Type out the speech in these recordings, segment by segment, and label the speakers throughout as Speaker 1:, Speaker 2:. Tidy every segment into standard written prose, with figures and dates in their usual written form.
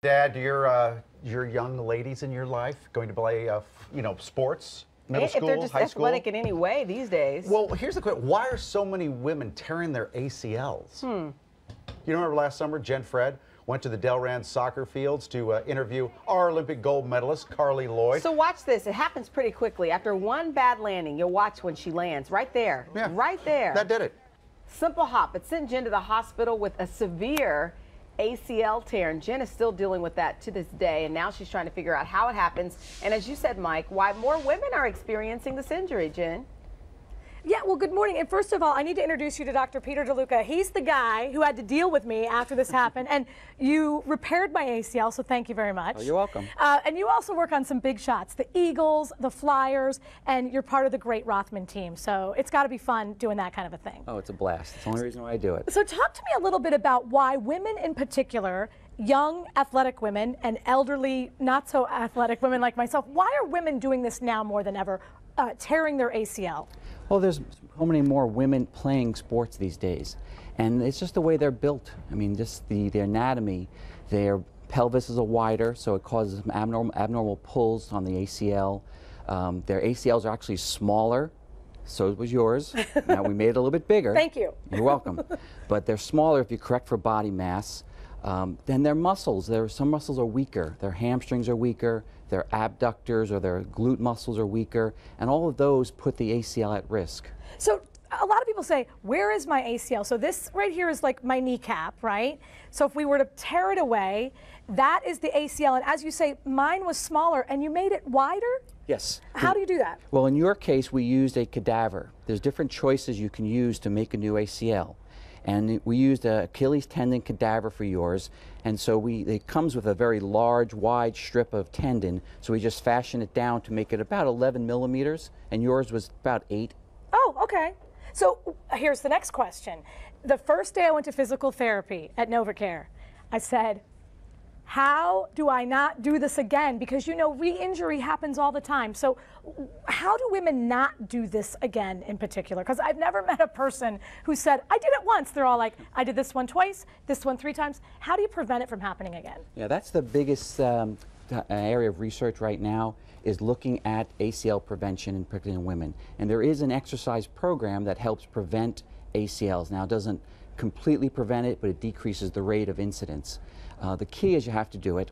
Speaker 1: Dad, your young ladies in your life going to play, sports, middle school,
Speaker 2: if they're just
Speaker 1: high school?
Speaker 2: athletic in any way these days.
Speaker 1: Well, here's the question: why are so many women tearing their ACLs? You remember last summer, Jen Fred went to the Delran soccer fields to interview our Olympic gold medalist, Carly Lloyd.
Speaker 2: So watch this. It happens pretty quickly. After one bad landing, you'll watch when she lands. Right there.
Speaker 1: Yeah,
Speaker 2: right there.
Speaker 1: That did it.
Speaker 2: Simple hop. It sent Jen to the hospital with a severe ACL tear, and Jen is still dealing with that to this day, and now she's trying to figure out how it happens, and as you said, Mike, why more women are experiencing this injury. Jen?
Speaker 3: Yeah, well, good morning. And first of all, I need to introduce you to Dr. Peter DeLuca. He's the guy who had to deal with me after this happened. And you repaired my ACL, so thank you very much.
Speaker 4: Oh, you're welcome.
Speaker 3: And you also work on some big shots, the Eagles, the Flyers, and you're part of the great Rothman team. So it's got to be fun doing that kind of a thing.
Speaker 4: Oh, it's a blast. It's the only reason why I do it.
Speaker 3: So talk to me a little bit about why women in particular, young athletic women and elderly not so athletic women like myself, why are women doing this now more than ever, tearing their ACL?
Speaker 4: Well, there's so many more women playing sports these days, and it's just the way they're built. I mean, just the anatomy, their pelvis is wider, so it causes some abnormal pulls on the ACL. Their ACLs are actually smaller, so was yours. Now we made it a little bit bigger.
Speaker 3: Thank you.
Speaker 4: You're welcome. But they're smaller if you correct for body mass. Then their muscles, some muscles are weaker. Their hamstrings are weaker, their abductors or their glute muscles are weaker, and all of those put the ACL at risk.
Speaker 3: So a lot of people say, where is my ACL? So this right here is like my kneecap, right? So if we were to tear it away, that is the ACL. And as you say, mine was smaller and you made it wider?
Speaker 4: Yes.
Speaker 3: How do you do that?
Speaker 4: Well, in your case, we used a cadaver. There's different choices you can use to make a new ACL. And we used an Achilles tendon cadaver for yours, and so it comes with a very large, wide strip of tendon, so we just fashion it down to make it about 11 millimeters, and yours was about 8.
Speaker 3: Oh, okay. So here's the next question. The first day I went to physical therapy at NovaCare, I said, how do I not do this again? Because you know, re-injury happens all the time. So how do women not do this again in particular? Because I've never met a person who said, I did it once. They're all like, I did this one twice, this one 3 times. How do you prevent it from happening again?
Speaker 4: Yeah, that's the biggest area of research right now, is looking at ACL prevention, in particular in women. And there is an exercise program that helps prevent ACLs. Now, it doesn't completely prevent it, but it decreases the rate of incidence. The key is you have to do it.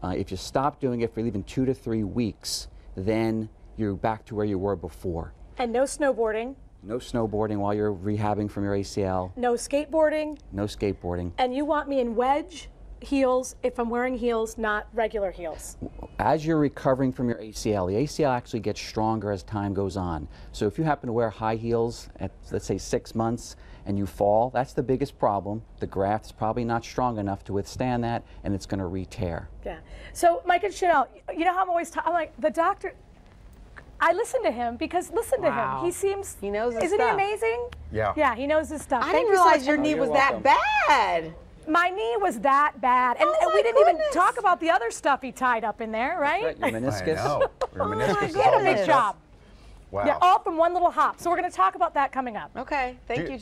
Speaker 4: If you stop doing it for even 2 to 3 weeks, then you're back to where you were before.
Speaker 3: And no snowboarding?
Speaker 4: No snowboarding while you're rehabbing from your ACL.
Speaker 3: No skateboarding?
Speaker 4: No skateboarding.
Speaker 3: And you want me in wedge heels if I'm wearing heels, not regular heels?
Speaker 4: As you're recovering from your ACL, the ACL actually gets stronger as time goes on. So if you happen to wear high heels at, let's say, 6 months, and you fall, that's the biggest problem. The graft is probably not strong enough to withstand that, and it's going to re-tear.
Speaker 3: Yeah. So Mike and Chanel, you know how I'm always I'm like, the doctor, I listen to him because listen to him. He seems,
Speaker 2: he knows his
Speaker 3: isn't
Speaker 2: stuff.
Speaker 3: he amazing?
Speaker 1: Yeah.
Speaker 3: Yeah, he knows his stuff.
Speaker 2: I didn't realize your knee was that bad.
Speaker 3: My knee was that bad. And we didn't even talk about the other stuff he tied up in there, right?
Speaker 4: Your meniscus.
Speaker 1: I know. Your meniscus is
Speaker 3: He had
Speaker 1: all
Speaker 3: a big
Speaker 1: messed
Speaker 3: job.
Speaker 1: up. Wow.
Speaker 3: Yeah, all from one little hop. So we're going to talk about that coming up.
Speaker 2: Okay, thank you.